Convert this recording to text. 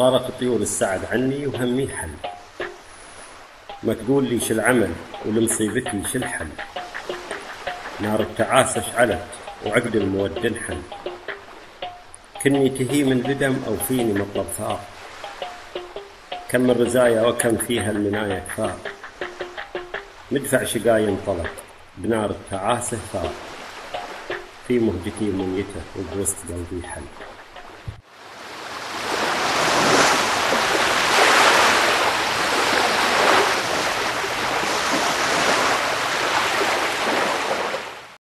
طارق طيور السعد عني وهمي حل. ما تقول لي شو العمل ولمصيبتي شو الحل. نار التعاسة اشعلت وعقد المودة انحل. كني تهي من بدم أو فيني مطلب ثار. كم من رزايا وكم فيها المنايا كفار. مدفع شقاي انطلق بنار التعاسة ثار. في مهجتي ميتة وبوسط قلبي حل.